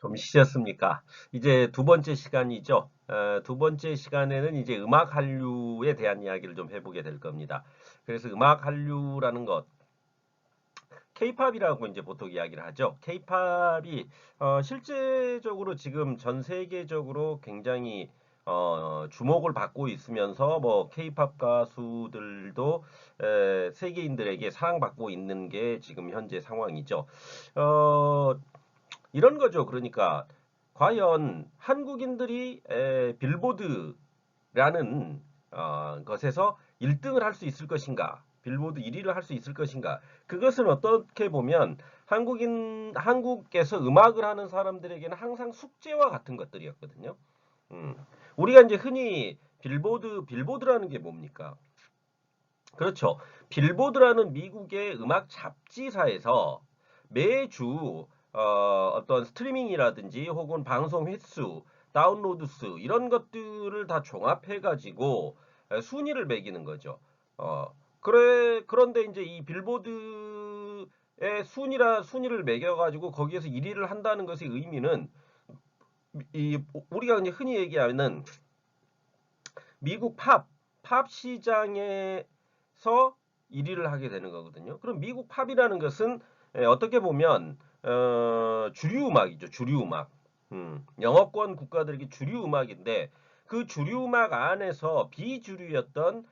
좀 쉬셨습니까? 이제 두 번째 시간이죠. 두 번째 시간에는 이제 음악 한류에 대한 이야기를 좀 해보게 될 겁니다. 그래서 음악 한류라는 것, 케이팝이라고 이제 보통 이야기를 하죠. 케이팝이 실제적으로 지금 전 세계적으로 굉장히 주목을 받고 있으면서 뭐 케이팝 가수들도 세계인들에게 사랑받고 있는 게 지금 현재 상황이죠. 어, 이런 거죠. 그러니까 과연 한국인들이 빌보드라는 것에서 1등을 할 수 있을 것인가? 빌보드 1위를 할 수 있을 것인가? 그것은 어떻게 보면 한국에서 음악을 하는 사람들에게는 항상 숙제와 같은 것들이었거든요. 음. 우리가 이제 흔히 빌보드라는 게 뭡니까? 그렇죠. 빌보드라는 미국의 음악 잡지사에서 매주 어떤 스트리밍이라든지 혹은 방송 횟수, 다운로드 수 이런 것들을 다 종합해 가지고 순위를 매기는 거죠. 그런데 이제 이 빌보드의 순위를 매겨 가지고 거기에서 1위를 한다는 것의 의미는 이 우리가 이제 흔히 얘기하는 미국 팝 시장에서 1위를 하게 되는 거거든요. 그럼 미국 팝이라는 것은 어떻게 보면 주류 음악이죠. 주류 음악. 영어권 국가들에게 주류 음악인데 그 주류 음악 안에서 비주류였던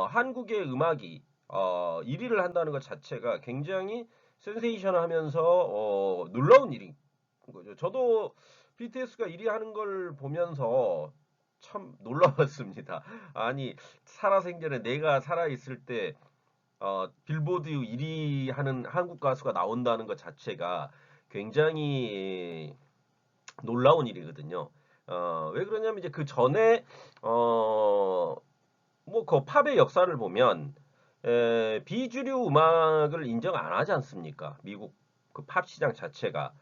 한국의 음악이 1위를 한다는 것 자체가 굉장히 센세이션하면서 놀라운 일인 거죠. 저도 BTS가 1위 하는 걸 보면서 참 놀라웠습니다. 아니, 살아생전에 내가 살아있을 때 빌보드 1위 하는 한국 가수가 나온다는 것 자체가 굉장히 놀라운 일이거든요. 왜 그러냐면 이제 그 전에 뭐 그 팝의 역사를 보면 비주류 음악을 인정 안 하지 않습니까? 미국 그 팝 시장 자체가.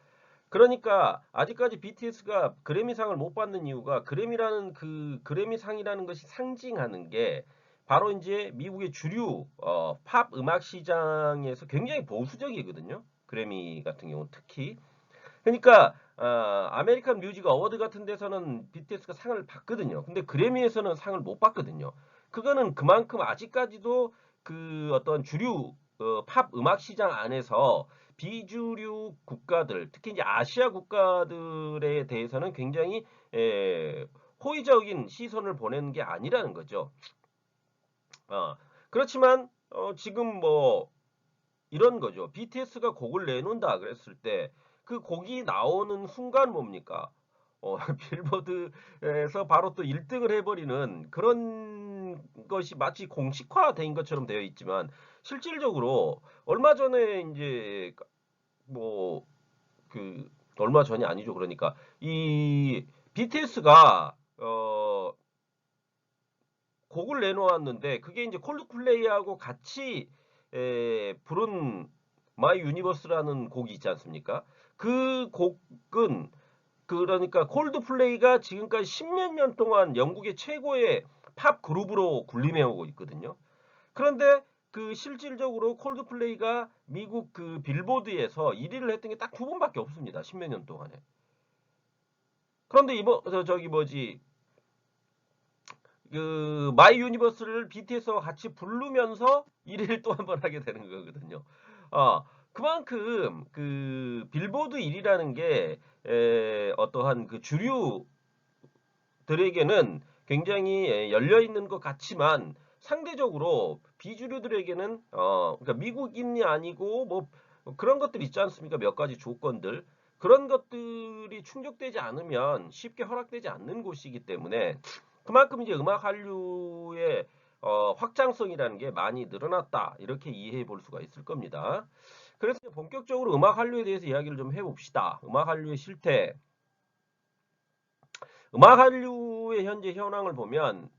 그러니까 아직까지 BTS가 그래미상을 못 받는 이유가 그래미상이라는 것이 상징하는 게 바로 이제 미국의 주류 팝 음악 시장에서 굉장히 보수적이거든요. 그래미 같은 경우는 특히. 그러니까 아메리칸 뮤직 어워드 같은 데서는 BTS가 상을 받거든요. 근데 그래미에서는 상을 못 받거든요. 그거는 그만큼 아직까지도 그 어떤 주류 팝 음악 시장 안에서 비주류 국가들, 특히 이제 아시아 국가들에 대해서는 굉장히 호의적인 시선을 보내는 게 아니라는 거죠. 그렇지만 지금 뭐 이런 거죠. BTS가 곡을 내놓는다 그랬을 때 그 곡이 나오는 순간 뭡니까? 빌보드에서 바로 또 1등을 해버리는 그런 것이 마치 공식화된 것처럼 되어 있지만 실질적으로 얼마 전에 이제 뭐 그 얼마 전이 아니죠. 그러니까 이 BTS가 곡을 내놓았는데 그게 이제 콜드플레이하고 같이 부른 마이 유니버스라는 곡이 있지 않습니까? 그 곡은 그러니까 콜드플레이가 지금까지 십몇 년 동안 영국의 최고의 팝 그룹으로 군림해오고 있거든요. 그런데 그 실질적으로 콜드플레이가 미국 그 빌보드에서 1위를 했던 게 딱 두 번밖에 없습니다. 십몇 년 동안에. 그런데 이번 저기 뭐지 그 마이 유니버스를 BTS와 같이 부르면서 1위를 또 한 번 하게 되는 거거든요. 그만큼 그 빌보드 1위라는 게 어떠한 그 주류들에게는 굉장히 열려 있는 것 같지만 상대적으로 비주류들에게는 그러니까 미국인이 아니고 뭐 그런 것들 있지 않습니까? 몇 가지 조건들. 그런 것들이 충족되지 않으면 쉽게 허락되지 않는 곳이기 때문에 그만큼 이제 음악 한류의 확장성이라는 게 많이 늘어났다. 이렇게 이해해 볼 수가 있을 겁니다. 그래서 본격적으로 음악 한류에 대해서 이야기를 좀 해봅시다. 음악 한류의 실태. 음악 한류의 현재 현황을 보면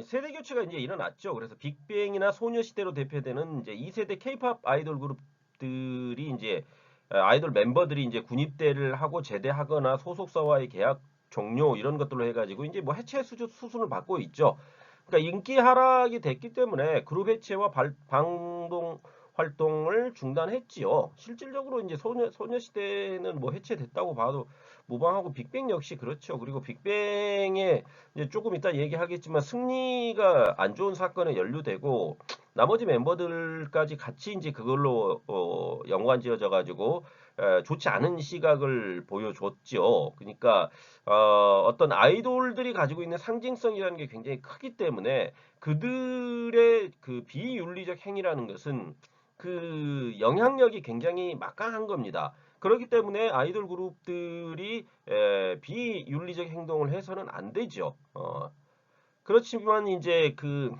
세대 교체가 이제 일어났죠. 그래서 빅뱅이나 소녀시대로 대표되는 이제 2세대 케이팝 아이돌 그룹들이 이제 아이돌 멤버들이 이제 군입대를 하고 제대하거나 소속사와의 계약 종료 이런 것들로 해가지고 이제 뭐 해체 수순을 받고 있죠. 그러니까 인기 하락이 됐기 때문에 그룹 해체와 방동 활동을 중단했지요. 실질적으로 이제 소녀시대는 뭐 해체됐다고 봐도 무방하고 빅뱅 역시 그렇죠. 그리고 빅뱅에 이제 조금 이따 얘기하겠지만 승리가 안 좋은 사건에 연루되고 나머지 멤버들까지 같이 이제 그걸로 연관지어져 가지고 좋지 않은 시각을 보여줬죠. 그러니까 어떤 아이돌들이 가지고 있는 상징성이라는 게 굉장히 크기 때문에 그들의 그 비윤리적 행위라는 것은 그 영향력이 굉장히 막강한 겁니다. 그렇기 때문에 아이돌 그룹들이 비윤리적 행동을 해서는 안 되죠. 그렇지만 이제 그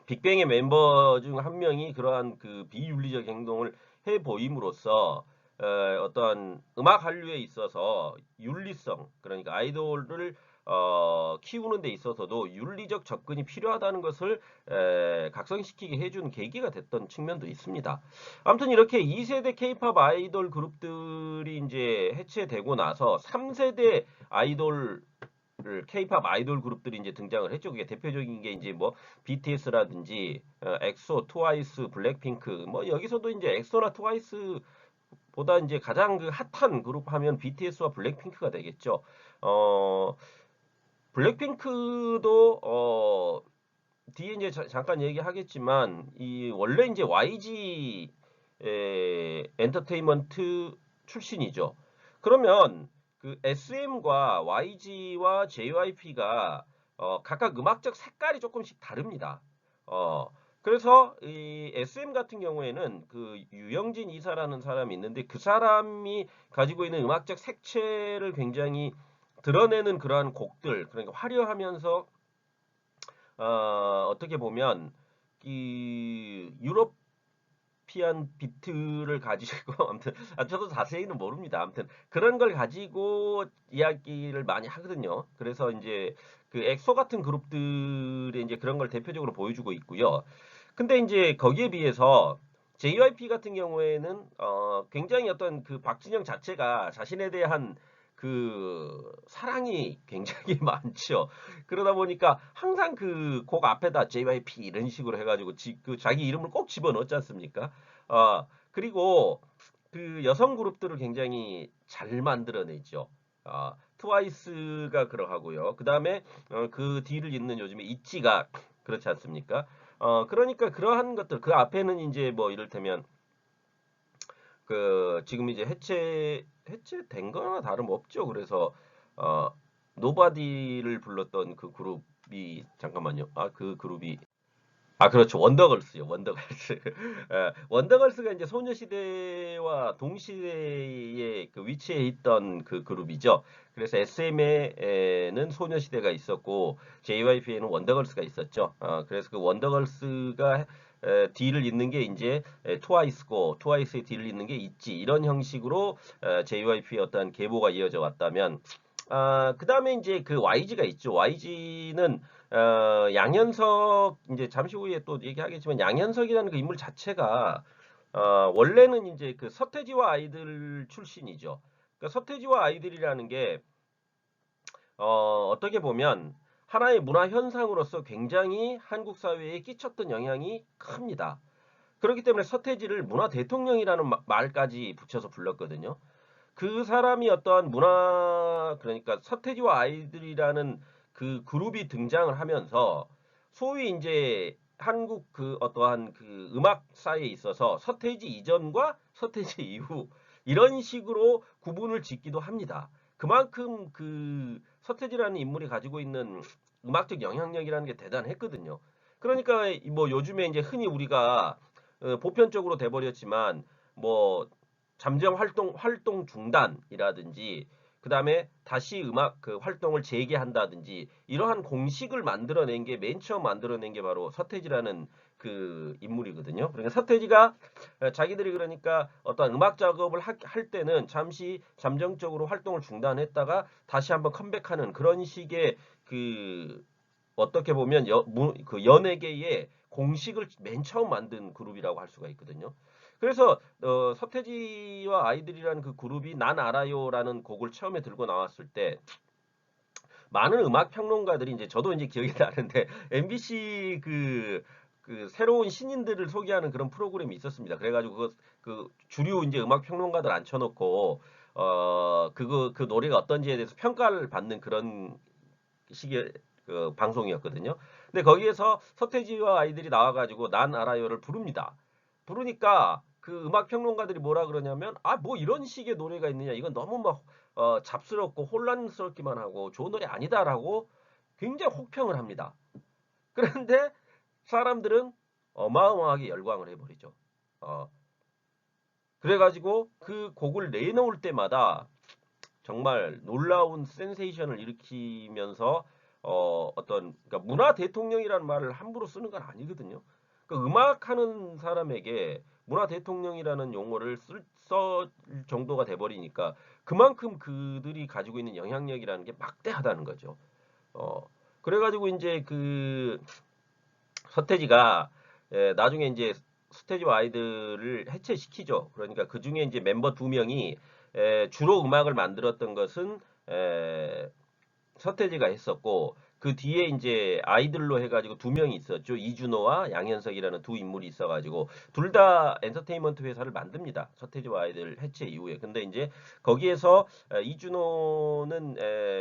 빅뱅의 멤버 중 한 명이 그러한 그 비윤리적 행동을 해 보임으로써 어떤 음악 한류에 있어서 윤리성, 그러니까 아이돌을 키우는 데 있어서도 윤리적 접근이 필요하다는 것을 각성시키게 해준 계기가 됐던 측면도 있습니다. 아무튼 이렇게 2세대 K-팝 아이돌 그룹들이 이제 해체되고 나서 3세대 아이돌 K-팝 아이돌 그룹들이 이제 등장을 했죠. 그게 대표적인 게 이제 뭐 BTS라든지 엑소, 트와이스, 블랙핑크 뭐 여기서도 이제 엑소나 트와이스 보다 이제 가장 그 핫한 그룹 하면 BTS와 블랙핑크가 되겠죠. 어, 블랙핑크도 뒤에 이제 잠깐 얘기하겠지만 이 원래 이제 YG 엔터테인먼트 출신이죠. 그러면 그 SM과 YG와 JYP가 각각 음악적 색깔이 조금씩 다릅니다. 어, 그래서 이 SM 같은 경우에는 그 유영진 이사라는 사람이 있는데 그 사람이 가지고 있는 음악적 색채를 굉장히 드러내는 그러한 곡들, 그러니까 화려하면서 어떻게 보면 이 유러피안 비트를 가지고 아무튼 저도 자세히는 모릅니다. 아무튼 그런 걸 가지고 이야기를 많이 하거든요. 그래서 이제 그 엑소 같은 그룹들이 이제 그런 걸 대표적으로 보여주고 있고요. 근데 이제 거기에 비해서 JYP 같은 경우에는 굉장히 어떤 그 박진영 자체가 자신에 대한 그 사랑이 굉장히 많죠. 그러다 보니까 항상 그 곡 앞에다 JYP 이런 식으로 해가지고 그 자기 이름을 꼭 집어넣지 않습니까? 그리고 그 여성 그룹들을 굉장히 잘 만들어내죠. 트와이스가 그러하고요. 그 다음에 그 뒤를 잇는 요즘에 있지가 그렇지 않습니까? 그러니까 그러한 것들 그 앞에는 이제 뭐 이를테면 그 지금 이제 해체된 거나 다름없죠. 그래서 어 노바디를 불렀던 그 그룹이 잠깐만요. 그 그룹이 그렇죠. 원더걸스요. 원더걸스. 원더걸스가 이제 소녀시대와 동시대에 그 위치해 있던 그 그룹이죠. 그래서 SM에는 소녀시대가 있었고 JYP에는 원더걸스가 있었죠. 그래서 그 원더걸스가 뒤를 잇는 게 이제 트와이스고 트와이스의 뒤를 잇는 게 있지. 이런 형식으로 JYP의 어떤 계보가 이어져 왔다면 그 다음에 이제 그 YG가 있죠. YG는 양현석 이제 잠시 후에 또 얘기하겠지만 양현석이라는 그 인물 자체가 원래는 이제 그 서태지와 아이들 출신이죠. 그러니까 서태지와 아이들이라는 게 어떻게 보면 하나의 문화 현상으로서 굉장히 한국 사회에 끼쳤던 영향이 큽니다. 그렇기 때문에 서태지를 문화 대통령이라는 말까지 붙여서 불렀거든요. 그 사람이 어떠한 문화 그러니까 서태지와 아이들이라는 그 그룹이 등장을 하면서 소위 이제 한국 그 어떠한 그 음악사에 있어서 서태지 이전과 서태지 이후 이런 식으로 구분을 짓기도 합니다. 그만큼 그 서태지라는 인물이 가지고 있는 음악적 영향력이라는 게 대단했거든요. 그러니까 뭐 요즘에 이제 흔히 우리가 보편적으로 돼버렸지만 뭐 잠정 활동 중단이라든지 그다음에 다시 음악 그 활동을 재개한다든지 이러한 공식을 만들어낸 게 맨 처음 만들어낸 게 바로 서태지라는 그 인물이거든요. 그러니까 서태지가 자기들이 그러니까 어떤 음악 작업을 할 때는 잠시 잠정적으로 활동을 중단했다가 다시 한번 컴백하는 그런 식의 그 어떻게 보면 그 연예계의 공식을 맨 처음 만든 그룹이라고 할 수가 있거든요. 그래서 서태지와 아이들이라는 그 그룹이 난 알아요라는 곡을 처음에 들고 나왔을 때 많은 음악 평론가들이 이제 저도 이제 기억이 나는데 MBC 그 그 새로운 신인들을 소개하는 그런 프로그램이 있었습니다. 그래가지고 그 주류 이제 음악 평론가들 앉혀놓고 그 노래가 어떤지에 대해서 평가를 받는 그런 식의 그 방송이었거든요. 근데 거기에서 서태지와 아이들이 나와가지고 난 알아요를 부릅니다. 부르니까 그 음악 평론가들이 뭐라 그러냐면 아 뭐 이런 식의 노래가 있느냐 이건 너무 막 잡스럽고 혼란스럽기만 하고 좋은 노래 아니다라고 굉장히 혹평을 합니다. 그런데 사람들은 어마어마하게 열광을 해버리죠. 어, 그래가지고 그 곡을 내놓을 때마다 정말 놀라운 센세이션을 일으키면서 어떤 그러니까 문화 대통령이라는 말을 함부로 쓰는 건 아니거든요. 그 음악하는 사람에게 문화 대통령이라는 용어를 써 정도가 돼버리니까 그만큼 그들이 가지고 있는 영향력이라는 게 막대하다는 거죠. 어, 그래가지고 이제 그 서태지가 나중에 이제 서태지와 아이들을 해체시키죠. 그러니까 그 중에 이제 멤버 두 명이 주로 음악을 만들었던 것은 서태지가 했었고 그 뒤에 이제 아이들로 해가지고 두 명이 있었죠. 이준호와 양현석이라는 두 인물이 있어가지고 둘 다 엔터테인먼트 회사를 만듭니다. 서태지와 아이들 해체 이후에. 근데 이제 거기에서 이준호는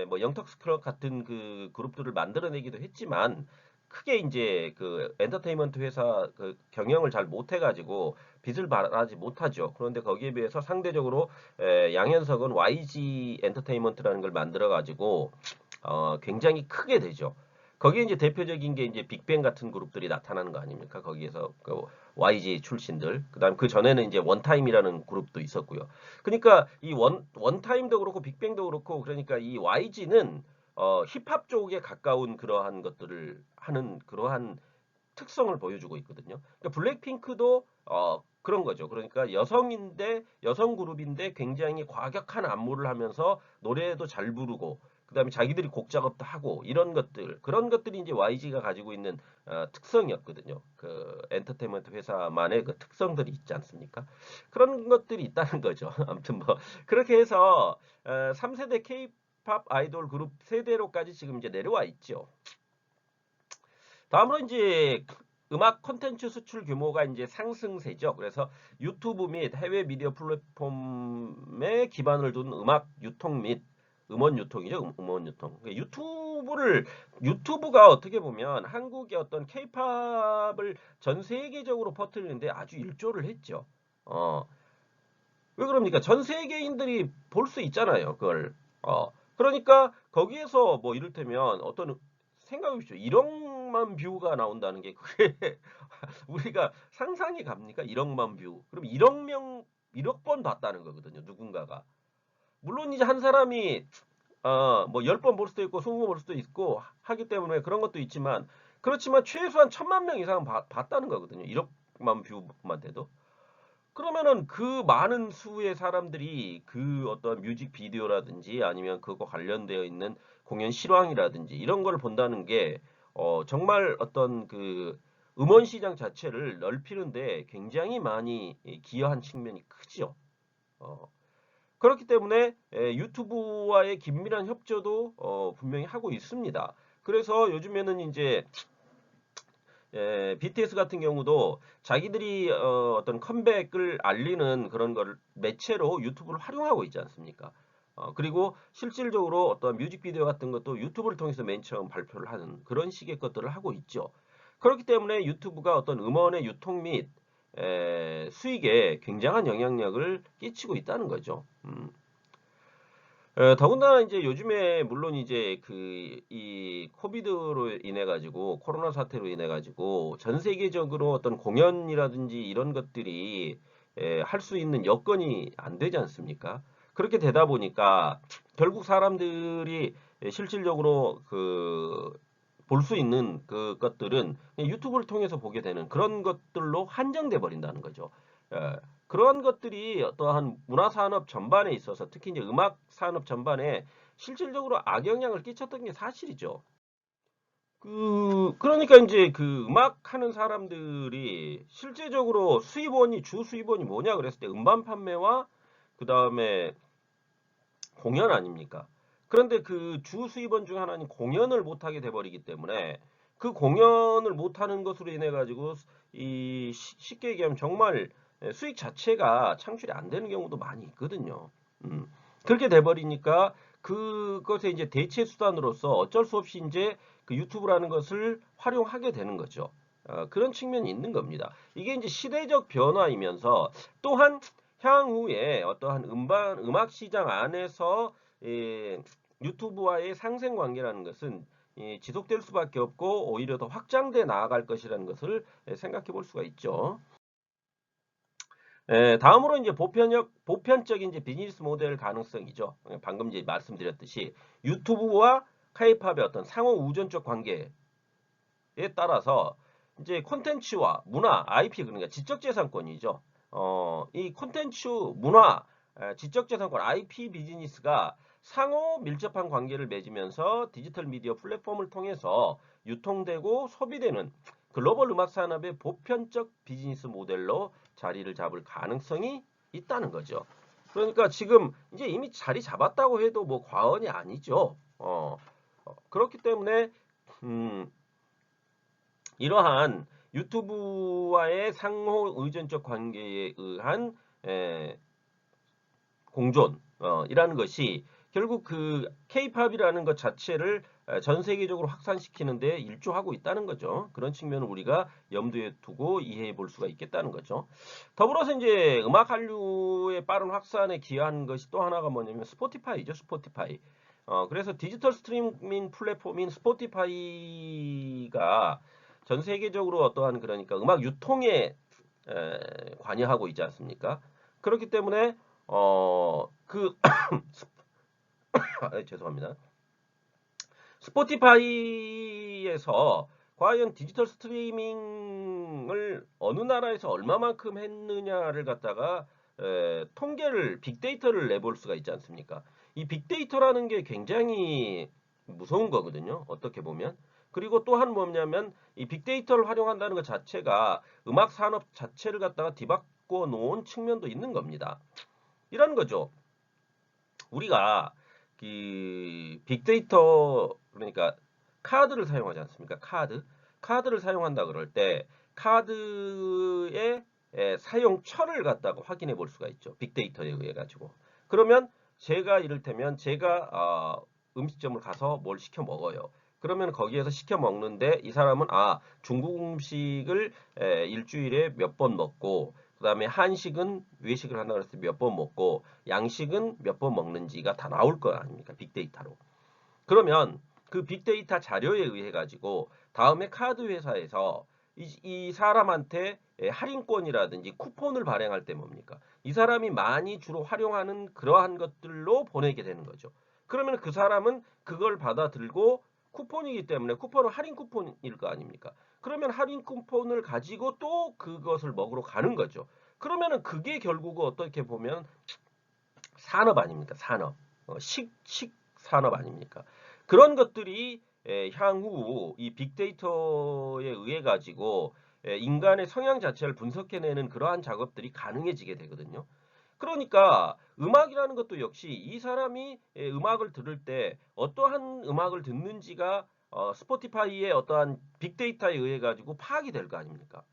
뭐 영턱스클럽 같은 그 그룹들을 만들어내기도 했지만 크게 이제 그 엔터테인먼트 회사 그 경영을 잘 못해가지고 빚을 발하지 못하죠. 그런데 거기에 비해서 상대적으로 양현석은 YG 엔터테인먼트라는 걸 만들어가지고 굉장히 크게 되죠. 거기에 이제 대표적인 게 이제 빅뱅 같은 그룹들이 나타나는 거 아닙니까? 거기에서 그 YG 출신들, 그다음 그 전에는 이제 원타임이라는 그룹도 있었고요. 그러니까 이 원타임도 그렇고 빅뱅도 그렇고 그러니까 이 YG는 힙합 쪽에 가까운 그러한 것들을 하는 그러한 특성을 보여주고 있거든요. 그러니까 블랙핑크도 그런 거죠. 그러니까 여성인데 여성 그룹인데 굉장히 과격한 안무를 하면서 노래도 잘 부르고 그다음에 자기들이 곡 작업도 하고 이런 것들 그런 것들이 이제 YG가 가지고 있는 특성이었거든요. 그 엔터테인먼트 회사만의 그 특성들이 있지 않습니까? 그런 것들이 있다는 거죠. 아무튼 뭐 그렇게 해서 3세대 K-팝 아이돌 그룹 세대로까지 지금 이제 내려와 있죠. 다음으로 이제 음악 콘텐츠 수출 규모가 이제 상승세죠. 그래서 유튜브 및 해외 미디어 플랫폼에 기반을 둔 음악 유통 및 음원 유통이죠. 음원 유통. 그러니까 유튜브가 어떻게 보면 한국의 어떤 케이팝을 전 세계적으로 퍼뜨리는데 아주 일조를 했죠. 어, 왜 그럽니까? 전 세계인들이 볼 수 있잖아요. 그걸. 그러니까 거기에서 뭐 이를테면 어떤 생각해 보십시오. 1억만 뷰가 나온다는 게 그게 우리가 상상이 갑니까? 1억만 뷰. 그럼 1억 번 봤다는 거거든요. 누군가가. 물론 이제 한 사람이 뭐 10번 볼 수도 있고 20번 볼 수도 있고 하기 때문에 그런 것도 있지만 그렇지만 최소한 1,000만 명 이상은 봤다는 거거든요. 1억만 뷰만 돼도. 그러면은 그 많은 수의 사람들이 그 어떤 뮤직비디오라든지 아니면 그거 관련되어 있는 공연 실황이라든지 이런 걸 본다는 게 정말 어떤 그 음원 시장 자체를 넓히는데 굉장히 많이 기여한 측면이 크죠. 어, 그렇기 때문에 유튜브와의 긴밀한 협조도 분명히 하고 있습니다. 그래서 요즘에는 이제 BTS 같은 경우도 자기들이 어떤 컴백을 알리는 그런 걸 매체로 유튜브를 활용하고 있지 않습니까? 그리고 실질적으로 어떤 뮤직비디오 같은 것도 유튜브를 통해서 맨 처음 발표를 하는 그런 식의 것들을 하고 있죠. 그렇기 때문에 유튜브가 어떤 음원의 유통 및 수익에 굉장한 영향력을 끼치고 있다는 거죠. 더군다나 이제 요즘에 물론 이제 그 이 코비드로 인해 가지고 코로나 사태로 인해 가지고 전 세계적으로 어떤 공연이라든지 이런 것들이 할 수 있는 여건이 안 되지 않습니까? 그렇게 되다 보니까 결국 사람들이 실질적으로 그 볼 수 있는 그 것들은 그냥 유튜브를 통해서 보게 되는 그런 것들로 한정돼 버린다는 거죠. 예, 그러한 것들이 어떠한 문화산업 전반에 있어서 특히 이제 음악 산업 전반에 실질적으로 악영향을 끼쳤던 게 사실이죠. 그러니까 이제 그 음악 하는 사람들이 실제적으로 주 수입원이 뭐냐 그랬을 때 음반 판매와 그 다음에 공연 아닙니까? 그런데 그 주 수입원 중 하나인 공연을 못하게 돼버리기 때문에 그 공연을 못하는 것으로 인해 가지고 쉽게 얘기하면 정말 수익 자체가 창출이 안 되는 경우도 많이 있거든요. 그렇게 돼버리니까 그것에 이제 대체 수단으로서 어쩔 수 없이 이제 그 유튜브라는 것을 활용하게 되는 거죠. 그런 측면이 있는 겁니다. 이게 이제 시대적 변화이면서 또한 향후에 어떠한 음악 시장 안에서 유튜브와의 상생 관계라는 것은 지속될 수밖에 없고 오히려 더 확장돼 나아갈 것이라는 것을 생각해 볼 수가 있죠. 다음으로 이제 보편적인 이제 비즈니스 모델 가능성이죠. 방금 이제 말씀드렸듯이 유튜브와 K-팝의 어떤 상호 우전적 관계에 따라서 이제 콘텐츠와 문화, IP 그러니까 지적재산권이죠. 이 콘텐츠, 문화, 지적재산권, IP 비즈니스가 상호 밀접한 관계를 맺으면서 디지털 미디어 플랫폼을 통해서 유통되고 소비되는 글로벌 음악 산업의 보편적 비즈니스 모델로 자리를 잡을 가능성이 있다는 거죠. 그러니까 지금 이제 이미 자리 잡았다고 해도 뭐 과언이 아니죠. 그렇기 때문에 이러한 유튜브와의 상호 의존적 관계에 의한 공존 이라는 것이 결국 그 K-팝이라는 것 자체를 전 세계적으로 확산시키는 데 일조하고 있다는 거죠. 그런 측면을 우리가 염두에 두고 이해해 볼 수가 있겠다는 거죠. 더불어서 이제 음악 한류의 빠른 확산에 기여한 것이 또 하나가 뭐냐면 스포티파이죠. 스포티파이. 그래서 디지털 스트리밍 플랫폼인 스포티파이가 전 세계적으로 어떠한 그러니까 음악 유통에 관여하고 있지 않습니까? 그렇기 때문에 그 죄송합니다. 스포티파이에서 과연 디지털 스트리밍을 어느 나라에서 얼마만큼 했느냐를 갖다가 통계를 빅데이터를 내볼 수가 있지 않습니까? 이 빅데이터라는 게 굉장히 무서운 거거든요. 어떻게 보면. 그리고 또한 뭐냐면 이 빅데이터를 활용한다는 것 자체가 음악 산업 자체를 갖다가 뒤바꿔 놓은 측면도 있는 겁니다. 이런 거죠. 우리가 그 빅데이터 그러니까 카드를 사용하지 않습니까? 카드를 사용한다 그럴 때 카드의 사용처를 갖다가 확인해 볼 수가 있죠. 빅데이터에 의해 가지고. 그러면 제가 이를테면 제가 음식점을 가서 뭘 시켜 먹어요. 그러면 거기에서 시켜 먹는데 이 사람은 중국 음식을 일주일에 몇 번 먹고 그 다음에 한식은 외식을 한다 그랬을 때 몇 번 먹고 양식은 몇 번 먹는지가 다 나올 거 아닙니까? 빅데이터로. 그러면 그 빅데이터 자료에 의해 가지고 다음에 카드 회사에서 이 사람한테 할인권이라든지 쿠폰을 발행할 때 뭡니까? 이 사람이 많이 주로 활용하는 그러한 것들로 보내게 되는 거죠. 그러면 그 사람은 그걸 받아들고 쿠폰이기 때문에 쿠폰은 할인 쿠폰일 거 아닙니까? 그러면 할인 쿠폰을 가지고 또 그것을 먹으러 가는 거죠. 그러면은 그게 결국은 어떻게 보면 산업 아닙니까? 산업. 식 산업 아닙니까? 그런 것들이 향후 이 빅데이터에 의해 가지고 인간의 성향 자체를 분석해내는 그러한 작업들이 가능해지게 되거든요. 그러니까 음악이라는 것도 역시 이 사람이 음악을 들을 때 어떠한 음악을 듣는지가 스포티파이의 어떠한 빅데이터에 의해 가지고 파악이 될 거 아닙니까?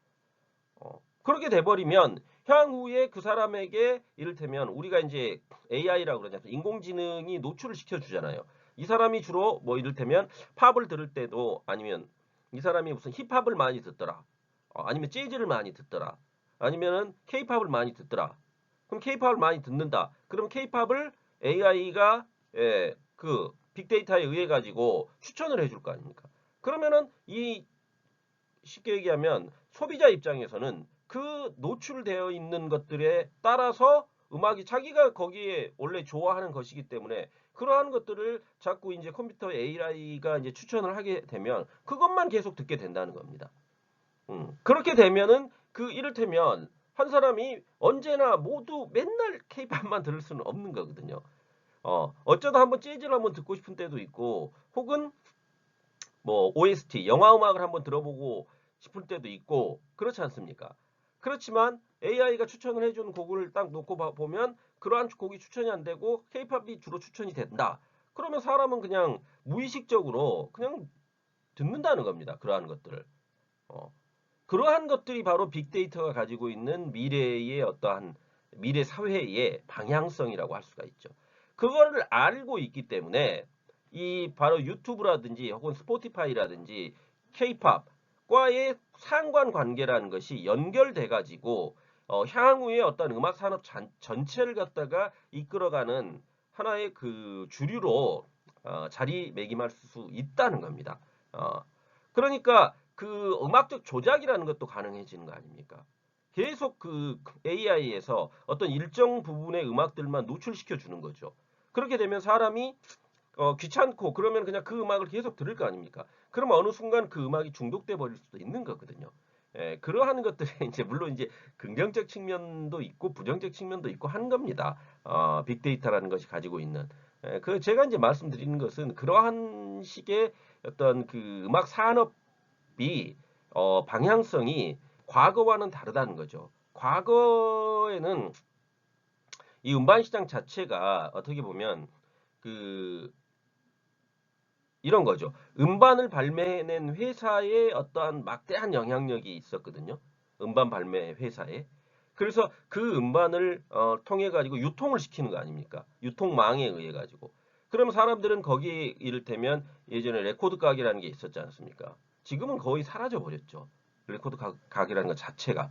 그렇게 돼버리면 향후에 그 사람에게 이를테면 우리가 이제 AI라고 그러잖아요. 인공지능이 노출을 시켜주잖아요. 이 사람이 주로 뭐 이를테면 팝을 들을 때도 아니면 이 사람이 무슨 힙합을 많이 듣더라. 아니면 재즈를 많이 듣더라. 아니면은 케이팝을 많이 듣더라. 그럼 케이팝을 많이 듣는다. 그럼 케이팝을 AI가 그 빅데이터에 의해 가지고 추천을 해줄 거 아닙니까? 그러면은 이 쉽게 얘기하면 소비자 입장에서는 그 노출되어 있는 것들에 따라서 음악이 자기가 거기에 원래 좋아하는 것이기 때문에 그러한 것들을 자꾸 이제 컴퓨터 AI가 이제 추천을 하게 되면 그것만 계속 듣게 된다는 겁니다. 그렇게 되면은 그 이를테면 한 사람이 언제나 모두 맨날 케이팝만 들을 수는 없는 거거든요. 어쩌다 한번 재즈를 한번 듣고 싶은 때도 있고 혹은 뭐 OST, 영화 음악을 한번 들어보고 싶을 때도 있고 그렇지 않습니까? 그렇지만 AI가 추천을 해준 곡을 딱 놓고 보면 그러한 곡이 추천이 안 되고 K-팝이 주로 추천이 된다. 그러면 사람은 그냥 무의식적으로 그냥 듣는다는 겁니다. 그러한 것들을. 그러한 것들이 바로 빅데이터가 가지고 있는 미래의 어떠한 미래 사회의 방향성이라고 할 수가 있죠. 그거를 알고 있기 때문에 이 바로 유튜브라든지 혹은 스포티파이라든지 케이팝과의 상관관계라는 것이 연결돼 가지고 향후의 어떤 음악 산업 전체를 갖다가 이끌어가는 하나의 그 주류로 자리매김할 수 있다는 겁니다. 그러니까 그 음악적 조작이라는 것도 가능해지는 거 아닙니까? 계속 그 AI에서 어떤 일정 부분의 음악들만 노출시켜 주는 거죠. 그렇게 되면 사람이 귀찮고 그러면 그냥 그 음악을 계속 들을 거 아닙니까? 그러면 어느 순간 그 음악이 중독돼 버릴 수도 있는 거거든요. 예, 그러한 것들이 이제 물론 이제 긍정적 측면도 있고 부정적 측면도 있고 한 겁니다. 빅데이터라는 것이 가지고 있는. 그 제가 이제 말씀드리는 것은 그러한 식의 어떤 그 음악 산업이 방향성이 과거와는 다르다는 거죠. 과거에는 이 음반 시장 자체가 어떻게 보면 그 이런 거죠. 음반을 발매해낸 회사의 어떠한 막대한 영향력이 있었거든요. 음반 발매 회사에. 그래서 그 음반을 통해 가지고 유통을 시키는 거 아닙니까? 유통망에 의해 가지고. 그럼 사람들은 거기 이를테면 예전에 레코드 가게라는 게 있었지 않습니까? 지금은 거의 사라져 버렸죠. 레코드 가게라는 것 자체가.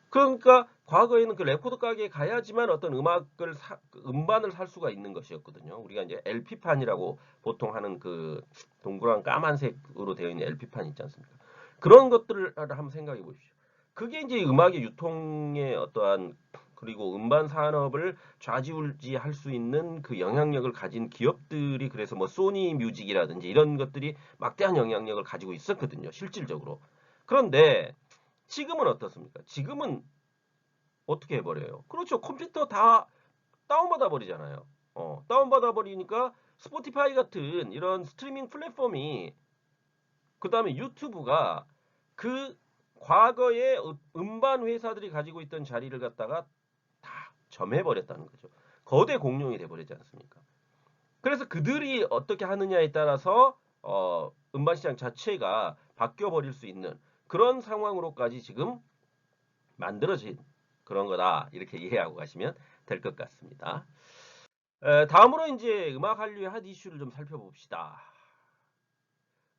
그러니까 과거에는 그 레코드 가게에 가야지만 어떤 음반을 살 수가 있는 것이었거든요. 우리가 이제 LP판이라고 보통 하는 그 동그란 까만색으로 되어 있는 LP판 있지 않습니까? 그런 것들을 한번 생각해 보십시오. 그게 이제 음악의 유통의 어떠한 그리고 음반 산업을 좌지우지할 수 있는 그 영향력을 가진 기업들이 그래서 뭐 소니 뮤직이라든지 이런 것들이 막대한 영향력을 가지고 있었거든요. 실질적으로. 그런데 지금은 어떻습니까? 지금은 어떻게 해버려요? 그렇죠. 컴퓨터 다 다운받아 버리잖아요. 다운받아 버리니까 스포티파이 같은 이런 스트리밍 플랫폼이 그 다음에 유튜브가 그 과거의 음반 회사들이 가지고 있던 자리를 갖다가 다 점해버렸다는 거죠. 거대 공룡이 돼버리지 않습니까? 그래서 그들이 어떻게 하느냐에 따라서 음반 시장 자체가 바뀌어 버릴 수 있는 그런 상황으로까지 지금 만들어진 그런 거다. 이렇게 이해하고 가시면 될 것 같습니다. 다음으로 이제 음악 한류의 핫 이슈를 좀 살펴봅시다.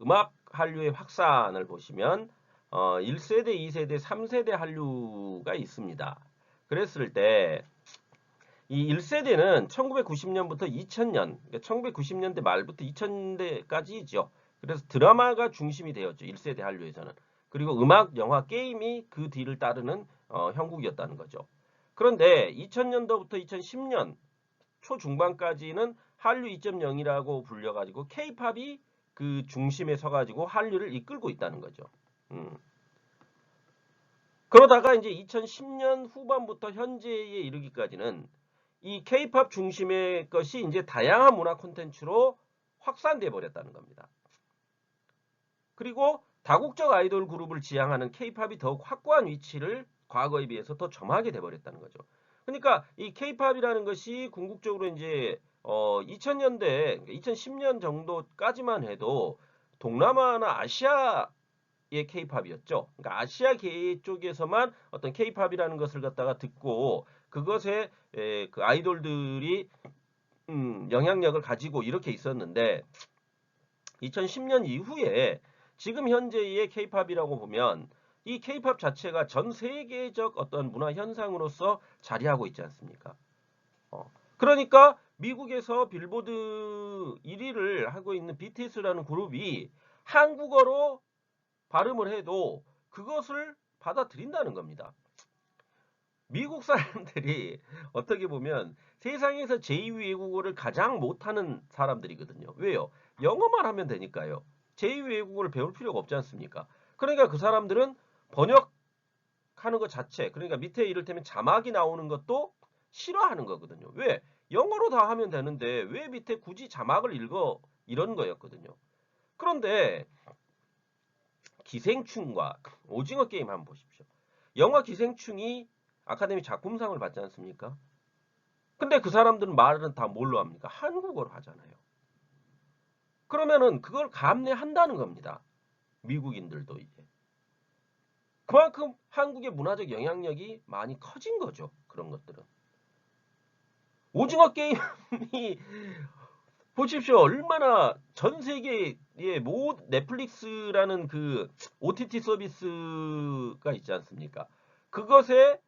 음악 한류의 확산을 보시면 1세대, 2세대, 3세대 한류가 있습니다. 그랬을 때 이 1세대는 1990년부터 2000년, 그러니까 1990년대 말부터 2000년대까지죠. 그래서 드라마가 중심이 되었죠. 1세대 한류에서는. 그리고 음악, 영화, 게임이 그 뒤를 따르는 형국이었다는 거죠. 그런데 2000년도부터 2010년 초중반까지는 한류 2.0이라고 불려가지고 K-팝이 그 중심에 서가지고 한류를 이끌고 있다는 거죠. 그러다가 이제 2010년 후반부터 현재에 이르기까지는 이 K-팝 중심의 것이 이제 다양한 문화 콘텐츠로 확산돼 버렸다는 겁니다. 그리고 다국적 아이돌 그룹을 지향하는 K-팝이 더욱 확고한 위치를 과거에 비해서 더 점하게 돼 버렸다는 거죠. 그러니까 이 K-팝이라는 것이 궁극적으로 이제 2000년대, 2010년 정도까지만 해도 동남아나 아시아의 K-팝이었죠. 그러니까 아시아계 쪽에서만 어떤 K-팝이라는 것을 갖다가 듣고 그것에 그 아이돌들이 영향력을 가지고 이렇게 있었는데 2010년 이후에 지금 현재의 K-팝이라고 보면 이 K-팝 자체가 전 세계적 어떤 문화 현상으로서 자리하고 있지 않습니까? 그러니까 미국에서 빌보드 1위를 하고 있는 BTS라는 그룹이 한국어로 발음을 해도 그것을 받아들인다는 겁니다. 미국 사람들이 어떻게 보면 세상에서 제2 외국어를 가장 못하는 사람들이거든요. 왜요? 영어만 하면 되니까요. 제2 외국어를 배울 필요가 없지 않습니까? 그러니까 그 사람들은 번역하는 것 자체, 그러니까 밑에 이를테면 자막이 나오는 것도 싫어하는 거거든요. 왜? 영어로 다 하면 되는데 왜 밑에 굳이 자막을 읽어? 이런 거였거든요. 그런데 기생충과 오징어 게임 한번 보십시오. 영화 기생충이 아카데미 작품상을 받지 않습니까? 근데 그 사람들은 말은 다 뭘로 합니까? 한국어로 하잖아요. 그러면은 그걸 감내한다는 겁니다. 미국인들도 이제. 그만큼 한국의 문화적 영향력이 많이 커진 거죠. 그런 것들은. 오징어 게임이 보십시오. 얼마나 전 세계의 넷플릭스라는 그 OTT 서비스가 있지 않습니까? 그것에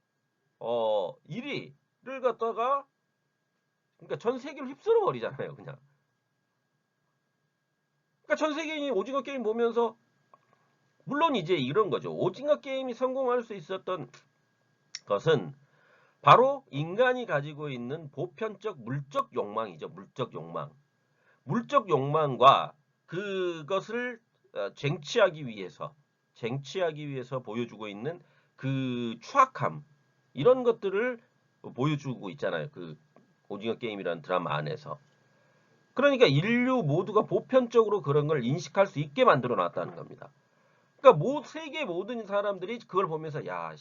1위를 갖다가 그러니까 전 세계를 휩쓸어 버리잖아요, 그냥. 그러니까 전 세계인이 오징어 게임 보면서 물론 이제 이런 거죠. 오징어 게임이 성공할 수 있었던 것은 바로 인간이 가지고 있는 보편적 물적 욕망이죠. 물적 욕망. 물적 욕망과 그것을 쟁취하기 위해서 보여주고 있는 그 추악함 이런 것들을 보여주고 있잖아요. 그 오징어 게임이라는 드라마 안에서. 그러니까 인류 모두가 보편적으로 그런 걸 인식할 수 있게 만들어 놨다는 겁니다. 그러니까 세계 모든 사람들이 그걸 보면서 야,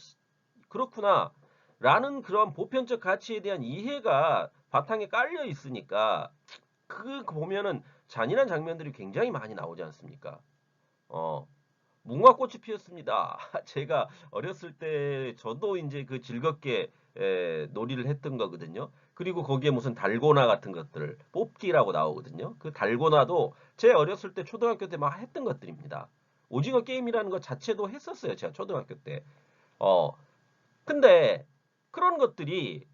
그렇구나. 라는 그런 보편적 가치에 대한 이해가 바탕에 깔려 있으니까 그 보면은 잔인한 장면들이 굉장히 많이 나오지 않습니까? 어, 무궁화꽃이 피었습니다. 제가 어렸을 때 저도 이제 그 즐겁게 놀이를 했던 거거든요. 그리고 거기에 무슨 달고나 같은 것들 뽑기라고 나오거든요. 그 달고나도 제 어렸을 때 초등학교 때 막 했던 것들입니다. 오징어 게임이라는 것 자체도 했었어요. 제가 초등학교 때. 어, 근데 그런 것들이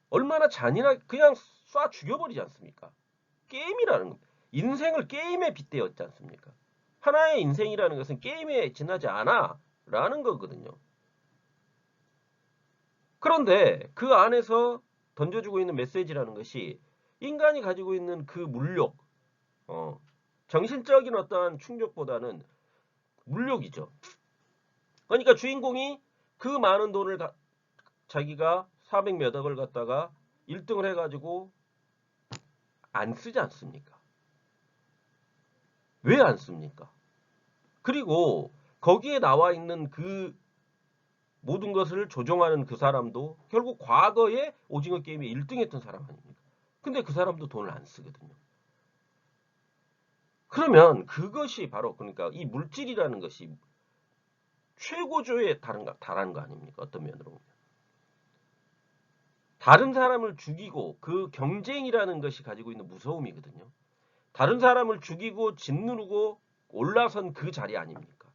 얼마나 잔인하게 그냥 쏴 죽여버리지 않습니까? 게임이라는 것. 인생을 게임에 빗대었지 않습니까? 하나의 인생이라는 것은 게임에 지나지 않아 라는 거거든요. 그런데 그 안에서 던져주고 있는 메시지라는 것이 인간이 가지고 있는 그 물욕, 정신적인 어떠한 충격보다는 물욕이죠. 그러니까 주인공이 그 많은 돈을 자기가 400 몇 억을 갖다가 1등을 해가지고 안 쓰지 않습니까? 왜 안 씁니까? 그리고 거기에 나와 있는 그 모든 것을 조종하는 그 사람도 결국 과거에 오징어 게임에 1등 했던 사람 아닙니까? 근데 그 사람도 돈을 안 쓰거든요. 그러면 그것이 바로 그러니까 이 물질이라는 것이 최고조에 달하는 거 아닙니까? 어떤 면으로 보면. 다른 사람을 죽이고 그 경쟁이라는 것이 가지고 있는 무서움이거든요. 다른 사람을 죽이고 짓누르고 올라선 그 자리 아닙니까?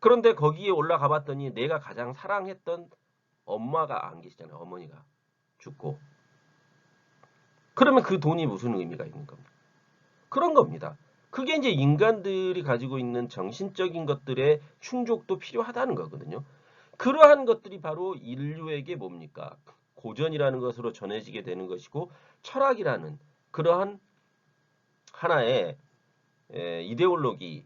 그런데 거기에 올라가 봤더니 내가 가장 사랑했던 엄마가 안 계시잖아요. 어머니가 죽고. 그러면 그 돈이 무슨 의미가 있는 겁니까? 그런 겁니다. 그게 이제 인간들이 가지고 있는 정신적인 것들의 충족도 필요하다는 거거든요. 그러한 것들이 바로 인류에게 뭡니까? 고전이라는 것으로 전해지게 되는 것이고 철학이라는 그러한 하나의 이데올로기를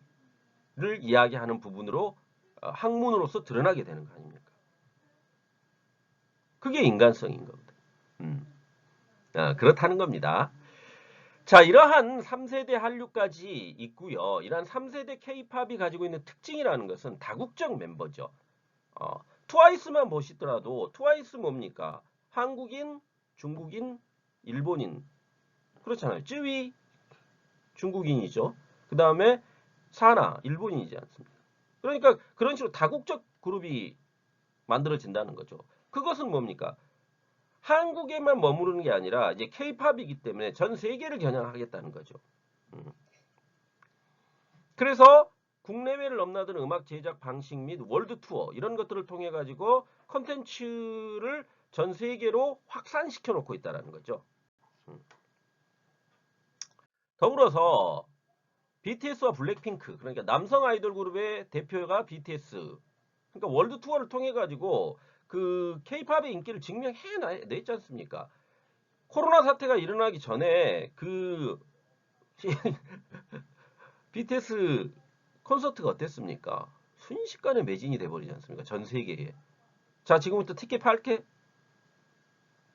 이야기하는 부분으로 학문으로서 드러나게 되는 거 아닙니까? 그게 인간성인 거거든. 음. 그렇다는 겁니다. 자, 이러한 3세대 한류까지 있고요. 이러한 3세대 K-팝이 가지고 있는 특징이라는 것은 다국적 멤버죠. 트와이스만 보시더라도 트와이스 뭡니까? 한국인, 중국인, 일본인. 그렇잖아요. 쯔위 중국인이죠. 그 다음에 사나 일본인이지 않습니까? 그러니까 그런 식으로 다국적 그룹이 만들어진다는 거죠. 그것은 뭡니까? 한국에만 머무르는 게 아니라 이제 K-팝이기 때문에 전 세계를 겨냥하겠다는 거죠. 음. 그래서 국내외를 넘나드는 음악 제작 방식 및 월드 투어 이런 것들을 통해 가지고 컨텐츠를 전 세계로 확산시켜 놓고 있다는 거죠. 음. 더불어서 BTS와 블랙핑크 그러니까 남성 아이돌 그룹의 대표가 BTS 그러니까 월드 투어를 통해 가지고 그 K-팝의 인기를 증명해냈지 않습니까? 코로나 사태가 일어나기 전에 그 BTS 콘서트가 어땠습니까? 순식간에 매진이 돼버리지 않습니까? 전 세계에. 자, 지금부터 티켓 팔게.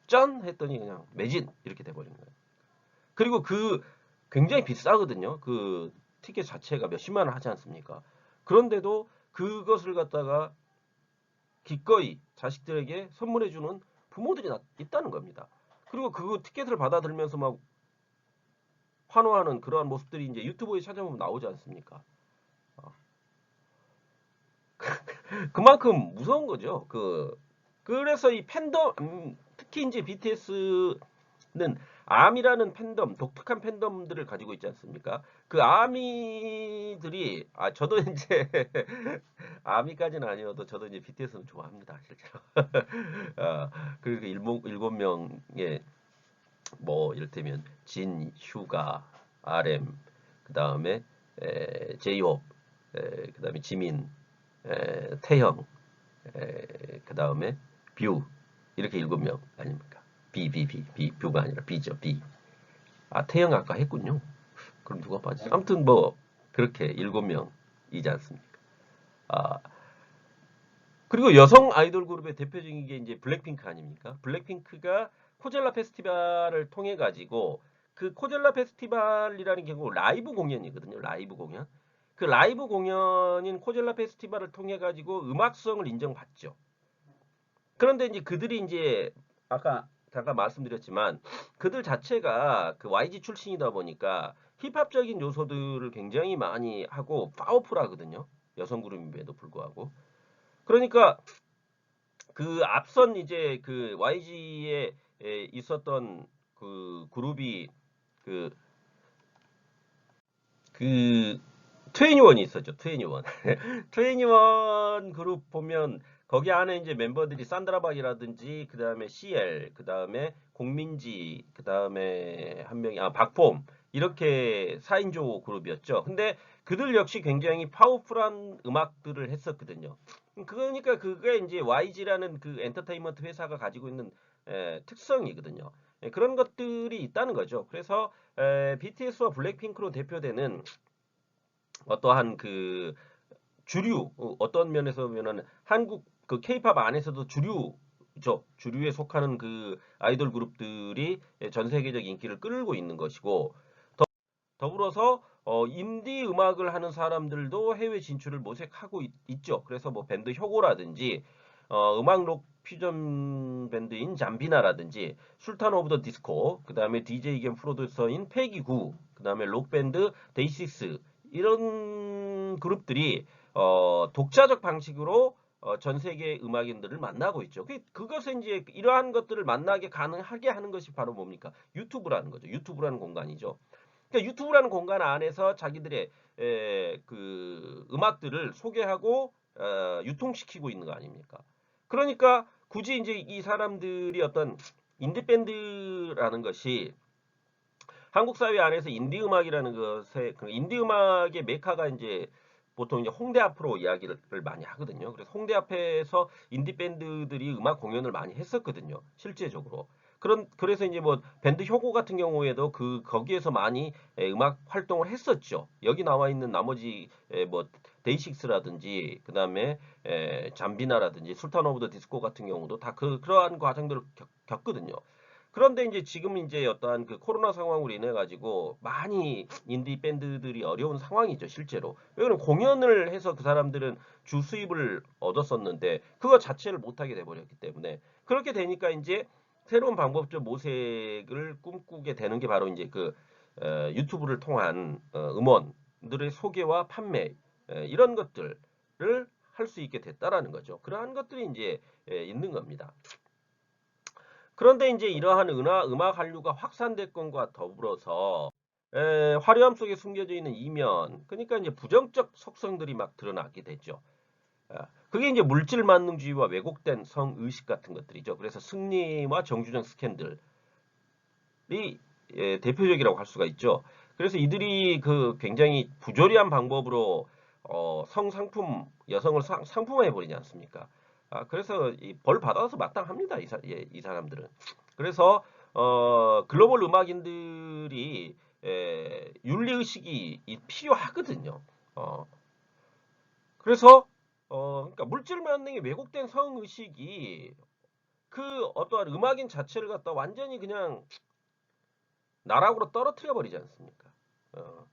짠! 했더니 그냥 매진! 이렇게 돼버린 거예요. 그리고 그 굉장히 비싸거든요. 그 티켓 자체가 몇십만 원 하지 않습니까? 그런데도 그것을 갖다가 기꺼이 자식들에게 선물해주는 부모들이 있다는 겁니다. 그리고 그 티켓을 받아들면서 막 환호하는 그러한 모습들이 이제 유튜브에 찾아보면 나오지 않습니까? 어. 그만큼 무서운 거죠. 그래서 이 팬덤, 특히 이제 BTS는 아미라는 팬덤, 독특한 팬덤들을 가지고 있지 않습니까? 그 아미들이, 저도 이제, 아미까지는 아니어도 저도 이제 BTS는 좋아합니다, 실제로. 아, 그리고 일곱 명의, 뭐, 이를테면, 진, 휴가, RM, 그 다음에, 제이홉, 그 다음에 지민, 태형, 그 다음에 뷰 이렇게 7명 아닙니까? 뷰가 아니라 B죠. B. 태영 아까 했군요. 그럼 누가 빠지지? 아무튼 뭐 그렇게 7명이지 않습니까? 아, 그리고 여성 아이돌 그룹의 대표적인 게 이제 블랙핑크 아닙니까? 블랙핑크가 코젤라 페스티벌을 통해 가지고 그 코젤라 페스티벌이라는 경우 라이브 공연이거든요. 라이브 공연. 그 라이브 공연인 코젤라 페스티벌을 통해 가지고 음악성을 인정받죠. 그런데 이제 그들이 이제 아까 잠깐 말씀드렸지만 그들 자체가 그 YG 출신이다 보니까 힙합적인 요소들을 굉장히 많이 하고 파워풀하거든요. 여성 그룹임에도 불구하고. 그러니까 그 앞선 이제 그 YG에 있었던 그 그룹이 그 그 트웬티원이 있었죠. 트웬티원. 트웬티원 그룹 보면 거기 안에 이제 멤버들이 산드라박이라든지 그다음에 CL, 그다음에 공민지, 그다음에 한 명이 박폼 이렇게 4인조 그룹이었죠. 근데 그들 역시 굉장히 파워풀한 음악들을 했었거든요. 그러니까 그게 이제 YG라는 그 엔터테인먼트 회사가 가지고 있는 특성이거든요. 그런 것들이 있다는 거죠. 그래서 BTS와 블랙핑크로 대표되는 어떠한 그 주류 어떤 면에서 보면은 한국 그 케이팝 안에서도 주류죠. 주류에 속하는 그 아이돌 그룹들이 전 세계적 인기를 끌고 있는 것이고 더불어서 인디 음악을 하는 사람들도 해외 진출을 모색하고 있죠. 그래서 뭐 밴드 효고라든지 음악 록 퓨전 밴드인 잠비나라든지 술탄 오브 더 디스코, 그다음에 DJ 겸 프로듀서인 패기구, 그다음에 록 밴드 데이식스 이런 그룹들이 독자적 방식으로 전 세계 음악인들을 만나고 있죠. 그것은 이제 이러한 것들을 만나게 가능하게 하는 것이 바로 뭡니까? 유튜브라는 거죠. 유튜브라는 공간이죠. 그러니까 유튜브라는 공간 안에서 자기들의 그 음악들을 소개하고 유통시키고 있는 거 아닙니까? 그러니까 굳이 이제 이 사람들이 어떤 인디밴드라는 것이 한국 사회 안에서 인디 음악이라는 것에 그 인디 음악의 메카가 이제 보통 이제 홍대 앞으로 이야기를 많이 하거든요. 그래서 홍대 앞에서 인디 밴드들이 음악 공연을 많이 했었거든요. 실제적으로. 그래서 이제 뭐 밴드 효고 같은 경우에도 거기에서 많이 음악 활동을 했었죠. 여기 나와 있는 나머지 뭐 데이식스라든지 그다음에 잠비나라든지 술탄 오브 더 디스코 같은 경우도 다 그러한 과정들을 겪거든요. 그런데 이제 지금 이제 어떠한 그 코로나 상황으로 인해 가지고 많이 인디 밴드들이 어려운 상황이죠, 실제로. 왜냐면 공연을 해서 그 사람들은 주 수입을 얻었었는데 그거 자체를 못 하게 돼 버렸기 때문에 그렇게 되니까 이제 새로운 방법적 모색을 꿈꾸게 되는 게 바로 이제 유튜브를 통한 음원들의 소개와 판매 이런 것들을 할 수 있게 됐다라는 거죠. 그러한 것들이 이제 있는 겁니다. 그런데 이제 이러한 음악 한류가 확산될 것과 더불어서 화려함 속에 숨겨져 있는 이면, 그러니까 이제 부정적 속성들이 막 드러나게 되죠. 그게 이제 물질 만능주의와 왜곡된 성의식 같은 것들이죠. 그래서 승리와 정주정 스캔들이 대표적이라고 할 수가 있죠. 그래서 이들이 그 굉장히 부조리한 방법으로 성상품, 여성을 상품화해 버리지 않습니까? 그래서 벌 받아서 마땅합니다. 이 사람들은. 그래서 글로벌 음악인들이 윤리의식이 필요하거든요. 어, 그래서 그러니까 물질 만능의 왜곡된 성의식이 그 어떠한 음악인 자체를 갖다 완전히 그냥 나락으로 떨어뜨려 버리지 않습니까? 어,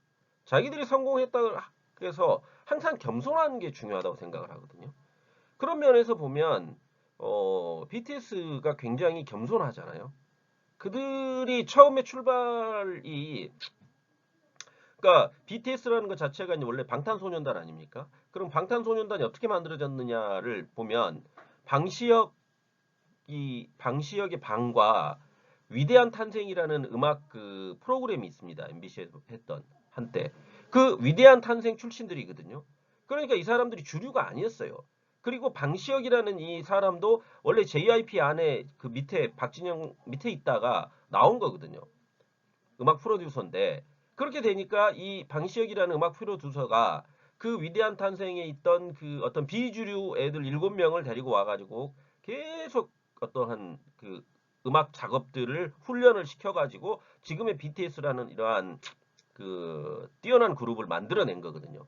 자기들이 성공했다고 해서 항상 겸손한 게 중요하다고 생각을 하거든요. 그런 면에서 보면 BTS가 굉장히 겸손하잖아요. 그들이 처음에 출발이 그러니까 BTS라는 것 자체가 이제 원래 방탄소년단 아닙니까? 그럼 방탄소년단이 어떻게 만들어졌느냐를 보면 방시혁의 방과 위대한 탄생이라는 음악 그 프로그램이 있습니다. MBC에서 했던 한때 그 위대한 탄생 출신들이거든요. 그러니까 이 사람들이 주류가 아니었어요. 그리고 방시혁이라는 이 사람도 원래 JYP 안에 그 밑에 박진영 밑에 있다가 나온 거거든요. 음악 프로듀서인데 그렇게 되니까 이 방시혁이라는 음악 프로듀서가 그 위대한 탄생에 있던 그 어떤 비주류 애들 7명을 데리고 와가지고 계속 어떠한 그 음악 작업들을 훈련을 시켜가지고 지금의 BTS라는 이러한 그 뛰어난 그룹을 만들어낸 거거든요.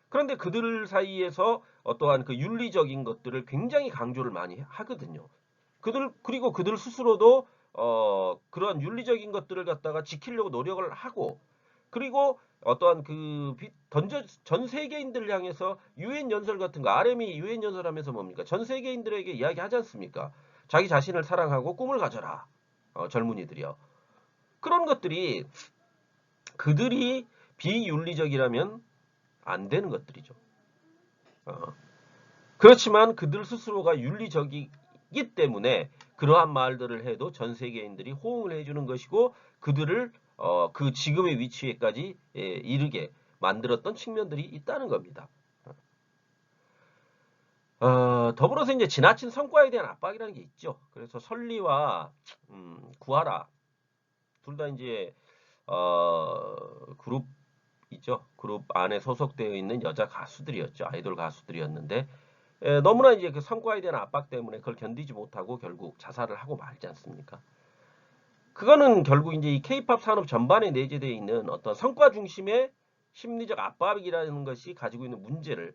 그런데 그들 사이에서 어떠한 그 윤리적인 것들을 굉장히 강조를 많이 하거든요. 그리고 그들 스스로도 그런 윤리적인 것들을 갖다가 지키려고 노력을 하고 그리고 어떠한 그 전 세계인들을 향해서 유엔 연설 같은 거 RM이 유엔 연설하면서 뭡니까? 전 세계인들에게 이야기하지 않습니까? 자기 자신을 사랑하고 꿈을 가져라. 젊은이들이요. 그런 것들이 그들이 비윤리적이라면 안 되는 것들이죠. 그렇지만 그들 스스로가 윤리적이기 때문에 그러한 말들을 해도 전 세계인들이 호응을 해주는 것이고 그들을 그 지금의 위치에까지 이르게 만들었던 측면들이 있다는 겁니다. 더불어서 이제 지나친 성과에 대한 압박이라는 게 있죠. 그래서 설리와 구하라 둘 다 이제 그룹이죠. 그룹 안에 소속되어 있는 여자 가수들이었죠. 아이돌 가수들이었는데 너무나 이제 그 성과에 대한 압박 때문에 그걸 견디지 못하고 결국 자살을 하고 말지 않습니까? 그거는 결국 이제 이 K-팝 산업 전반에 내재되어 있는 어떤 성과 중심의 심리적 압박이라는 것이 가지고 있는 문제를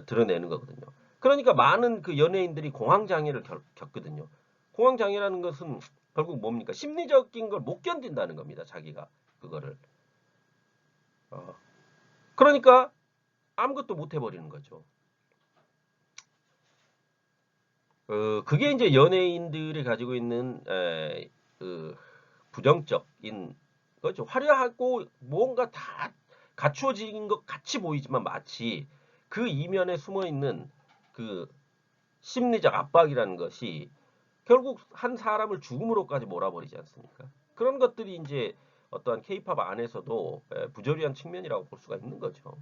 드러내는 거거든요. 그러니까 많은 그 연예인들이 공황장애를 겪거든요. 공황장애라는 것은 결국 뭡니까? 심리적인 걸 못 견딘다는 겁니다. 자기가 그거를. 그러니까 아무것도 못 해버리는 거죠. 그게 이제 연예인들이 가지고 있는 부정적인 거죠. 화려하고 뭔가 다 갖추어진 것 같이 보이지만 마치 그 이면에 숨어 있는 그 심리적 압박이라는 것이 결국 한 사람을 죽음으로까지 몰아버리지 않습니까? 그런 것들이 이제 어떠한 케이팝 안에서도 부조리한 측면이라고 볼 수가 있는 거죠.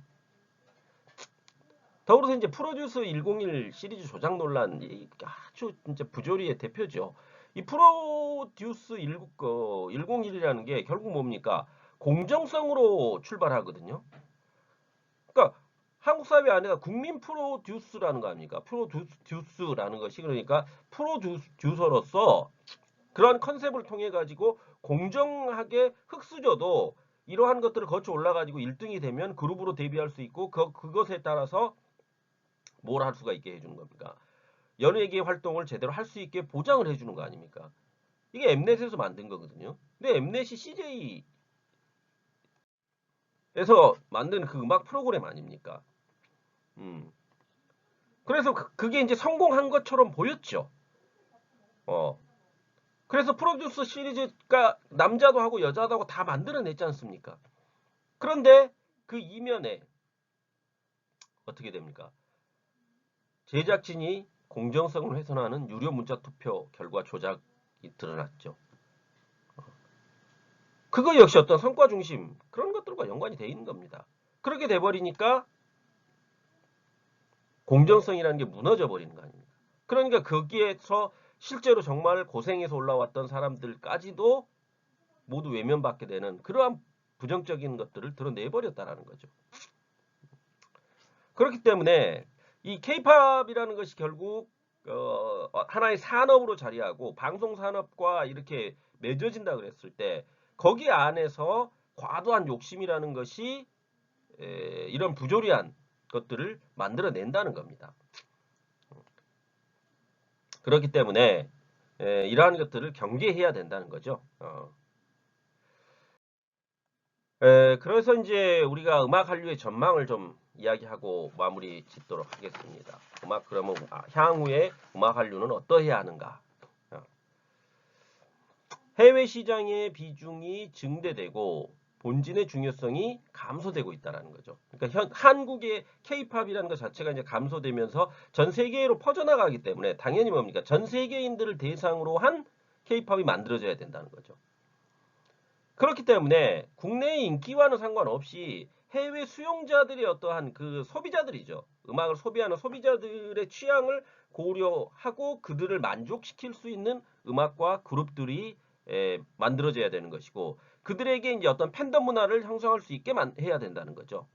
더불어서 이제 프로듀스 101 시리즈 조작 논란 아주 진짜 부조리의 대표죠. 이 프로듀스 101이라는 게 결국 뭡니까? 공정성으로 출발하거든요. 그러니까 한국 사회 안에가 국민 프로듀스라는 거 아닙니까? 프로듀스라는 것이 그러니까 프로듀서로서 그러한 컨셉을 통해 가지고 공정하게 흙수저도 이러한 것들을 거쳐 올라가지고 1등이 되면 그룹으로 데뷔할 수 있고 그것에 따라서 뭘 할 수가 있게 해주는 겁니까? 연예계 활동을 제대로 할 수 있게 보장을 해주는 거 아닙니까? 이게 엠넷에서 만든 거거든요. 근데 엠넷이 CJ에서 만든 그 음악 프로그램 아닙니까? 그래서 그게 이제 성공한 것처럼 보였죠. 어. 그래서 프로듀스 시리즈가 남자도 하고 여자도 하고 다 만들어냈지 않습니까? 그런데 그 이면에 어떻게 됩니까? 제작진이 공정성을 훼손하는 유료 문자 투표 결과 조작이 드러났죠. 그거 역시 어떤 성과 중심 그런 것들과 연관이 돼 있는 겁니다. 그렇게 돼버리니까 공정성이라는 게 무너져 버리는 거 아닙니까? 그러니까 거기에서 실제로 정말 고생해서 올라왔던 사람들까지도 모두 외면받게 되는 그러한 부정적인 것들을 드러내버렸다라는 거죠. 그렇기 때문에 이 케이팝이라는 것이 결국 하나의 산업으로 자리하고 방송 산업과 이렇게 맺어진다 그랬을 때 거기 안에서 과도한 욕심이라는 것이 이런 부조리한 것들을 만들어낸다는 겁니다. 그렇기 때문에 이러한 것들을 경계해야 된다는 거죠. 그래서 이제 우리가 음악 한류의 전망을 좀 이야기하고 마무리 짓도록 하겠습니다. 그러면 향후에 음악 한류는 어떠해야 하는가? 해외 시장의 비중이 증대되고 본진의 중요성이 감소되고 있다는 거죠. 그러니까 한국의 K-팝이라는 것 자체가 이제 감소되면서 전 세계로 퍼져나가기 때문에 당연히 뭡니까? 전 세계인들을 대상으로 한 K-팝이 만들어져야 된다는 거죠. 그렇기 때문에 국내의 인기와는 상관없이 해외 수용자들의 어떠한 그 소비자들이죠. 음악을 소비하는 소비자들의 취향을 고려하고 그들을 만족시킬 수 있는 음악과 그룹들이 만들어져야 되는 것이고 그들에게 이제 어떤 팬덤 문화를 형성할 수 있게 해야 된다는 거죠.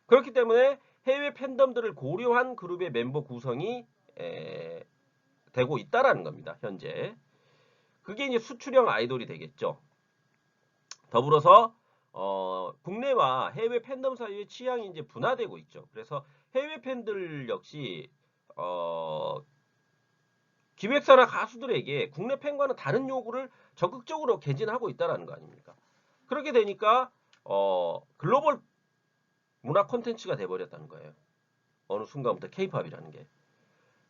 그렇기 때문에 해외 팬덤들을 고려한 그룹의 멤버 구성이 되고 있다라는 겁니다. 현재. 그게 이제 수출형 아이돌이 되겠죠. 더불어서 국내와 해외 팬덤 사이의 취향이 이제 분화되고 있죠. 그래서 해외 팬들 역시 기획사나 가수들에게 국내 팬과는 다른 요구를 적극적으로 개진하고 있다는 거 아닙니까? 그렇게 되니까 글로벌 문화 콘텐츠가 돼버렸다는 거예요. 어느 순간부터 케이팝이라는 게.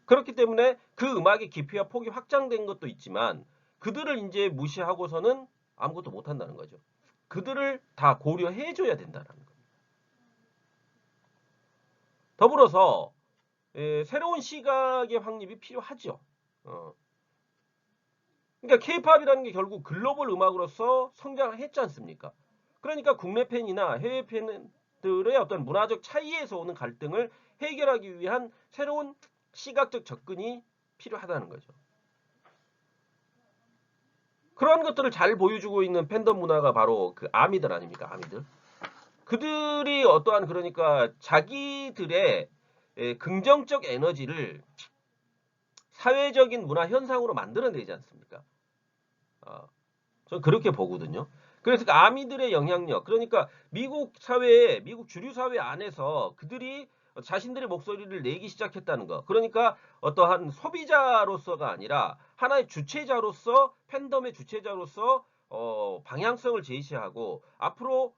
그렇기 때문에 그 음악의 깊이와 폭이 확장된 것도 있지만 그들을 이제 무시하고서는 아무것도 못한다는 거죠. 그들을 다 고려해줘야 된다는 겁니다. 더불어서 새로운 시각의 확립이 필요하죠. 그러니까 케이팝이라는 게 결국 글로벌 음악으로서 성장을 했지 않습니까? 그러니까 국내 팬이나 해외 팬들의 어떤 문화적 차이에서 오는 갈등을 해결하기 위한 새로운 시각적 접근이 필요하다는 거죠. 그런 것들을 잘 보여주고 있는 팬덤 문화가 바로 그 아미들 아닙니까? 아미들. 그들이 어떠한 그러니까 자기들의 긍정적 에너지를 사회적인 문화 현상으로 만들어내지 않습니까? 저는 그렇게 보거든요. 그래서 그 아미들의 영향력, 그러니까 미국 사회에, 미국 주류 사회 안에서 그들이 자신들의 목소리를 내기 시작했다는 거. 그러니까 어떠한 소비자로서가 아니라 하나의 주체자로서, 팬덤의 주체자로서 방향성을 제시하고 앞으로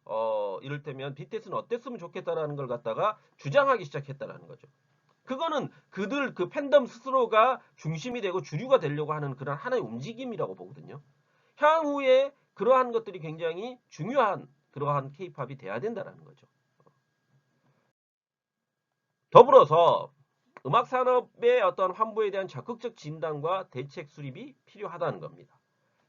이를테면 BTS는 어땠으면 좋겠다라는 걸 갖다가 주장하기 시작했다라는 거죠. 그거는 그들 그 팬덤 스스로가 중심이 되고 주류가 되려고 하는 그런 하나의 움직임이라고 보거든요. 향후에 그러한 것들이 굉장히 중요한 그러한 케이팝이 돼야 된다는 거죠. 더불어서 음악 산업의 어떤 환부에 대한 적극적 진단과 대책 수립이 필요하다는 겁니다.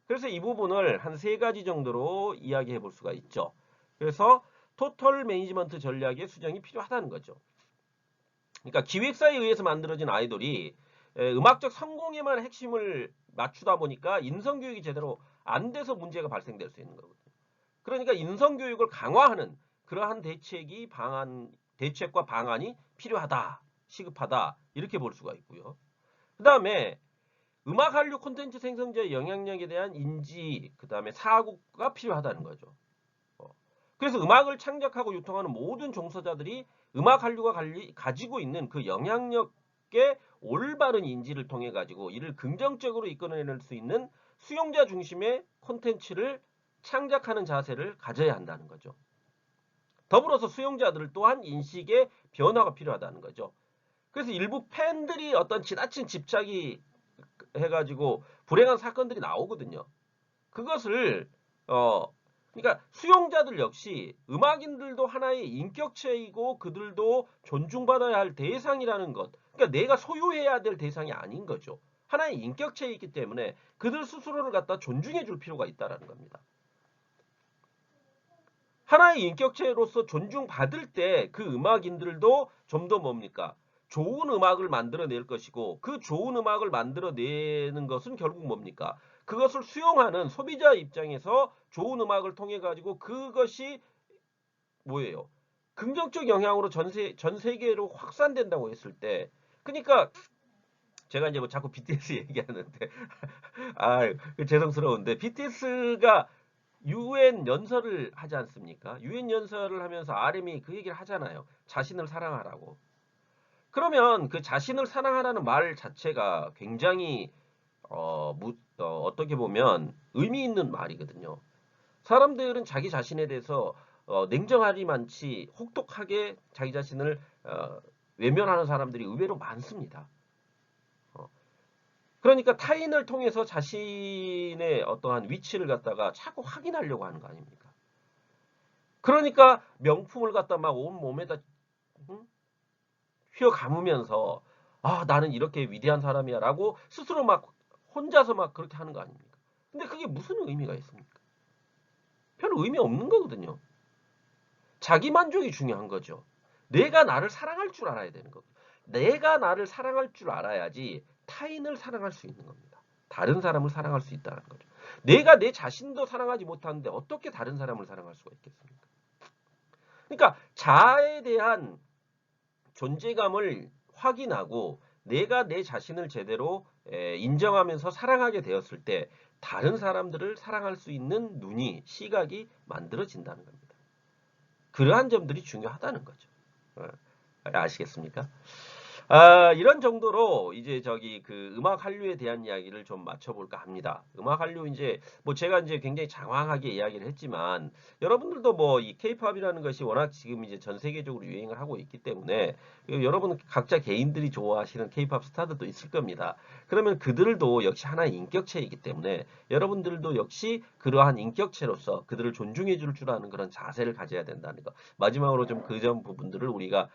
그래서 이 부분을 한 세 가지 정도로 이야기해 볼 수가 있죠. 그래서 토털 매니지먼트 전략의 수정이 필요하다는 거죠. 그러니까 기획사에 의해서 만들어진 아이돌이 음악적 성공에만 핵심을 맞추다 보니까 인성교육이 제대로 안 돼서 문제가 발생될 수 있는 거거든요. 그러니까 인성교육을 강화하는 그러한 대책과 방안이 필요하다, 시급하다 이렇게 볼 수가 있고요. 그 다음에 음악 한류 콘텐츠 생성자의 영향력에 대한 인지, 그 다음에 사고가 필요하다는 거죠. 그래서 음악을 창작하고 유통하는 모든 종사자들이 음악 한류가 가지고 있는 그 영향력의 올바른 인지를 통해 가지고 이를 긍정적으로 이끌어낼 수 있는 수용자 중심의 콘텐츠를 창작하는 자세를 가져야 한다는 거죠. 더불어서 수용자들 또한 인식의 변화가 필요하다는 거죠. 그래서 일부 팬들이 어떤 지나친 집착이 해가지고 불행한 사건들이 나오거든요. 그것을 그러니까 수용자들 역시 음악인들도 하나의 인격체이고 그들도 존중받아야 할 대상이라는 것. 그러니까 내가 소유해야 될 대상이 아닌 거죠. 하나의 인격체이기 때문에 그들 스스로를 갖다 존중해 줄 필요가 있다는 겁니다. 하나의 인격체로서 존중받을 때 그 음악인들도 좀 더 뭡니까? 좋은 음악을 만들어낼 것이고 그 좋은 음악을 만들어내는 것은 결국 뭡니까? 그것을 수용하는 소비자 입장에서 좋은 음악을 통해 가지고 그것이 뭐예요? 긍정적 영향으로 전 세계로 확산된다고 했을 때 그러니까 제가 이제 뭐 자꾸 BTS 얘기하는데 아 죄송스러운데 BTS가 UN 연설을 하지 않습니까? UN 연설을 하면서 RM이 그 얘기를 하잖아요. 자신을 사랑하라고. 그러면 그 자신을 사랑하라는 말 자체가 굉장히 어떻게 보면 의미 있는 말이거든요. 사람들은 자기 자신에 대해서 냉정하리만치 혹독하게 자기 자신을 외면하는 사람들이 의외로 많습니다. 어, 그러니까 타인을 통해서 자신의 어떠한 위치를 갖다가 자꾸 확인하려고 하는 거 아닙니까? 그러니까 명품을 갖다 막 온 몸에다 응? 휘어 감으면서 아, 나는 이렇게 위대한 사람이야 라고 스스로 막 혼자서 막 그렇게 하는 거 아닙니까? 근데 그게 무슨 의미가 있습니까? 별 의미 없는 거거든요. 자기 만족이 중요한 거죠. 내가 나를 사랑할 줄 알아야 되는 거고. 내가 나를 사랑할 줄 알아야지 타인을 사랑할 수 있는 겁니다. 다른 사람을 사랑할 수 있다는 거죠. 내가 내 자신도 사랑하지 못하는데 어떻게 다른 사람을 사랑할 수가 있겠습니까? 그러니까 자아에 대한 존재감을 확인하고 내가 내 자신을 제대로 인정하면서 사랑하게 되었을 때 다른 사람들을 사랑할 수 있는 눈이, 시각이 만들어진다는 겁니다. 그러한 점들이 중요하다는 거죠. 아시겠습니까? 아, 이런 정도로 이제 저기 그 음악 한류에 대한 이야기를 좀 맞춰볼까 합니다. 음악 한류 이제 뭐 제가 이제 굉장히 장황하게 이야기를 했지만 여러분들도 뭐 이 케이팝이라는 것이 워낙 지금 이제 전 세계적으로 유행을 하고 있기 때문에 여러분 각자 개인들이 좋아하시는 케이팝 스타들도 있을 겁니다. 그러면 그들도 역시 하나의 인격체이기 때문에 여러분들도 역시 그러한 인격체로서 그들을 존중해 줄 줄 아는 그런 자세를 가져야 된다는 거. 마지막으로 좀 그 점 부분들을 우리가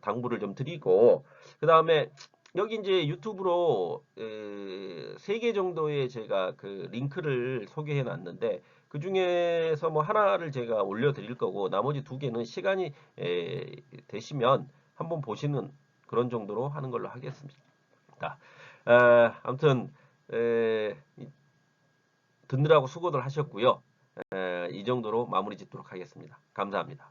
당부를 좀 드리고 그 다음에 여기 이제 유튜브로 3개 정도의 제가 그 링크를 소개해 놨는데 그 중에서 뭐 하나를 제가 올려 드릴 거고 나머지 2개는 시간이 되시면 한번 보시는 그런 정도로 하는 걸로 하겠습니다. 아무튼 듣느라고 수고들 하셨고요. 이 정도로 마무리 짓도록 하겠습니다. 감사합니다.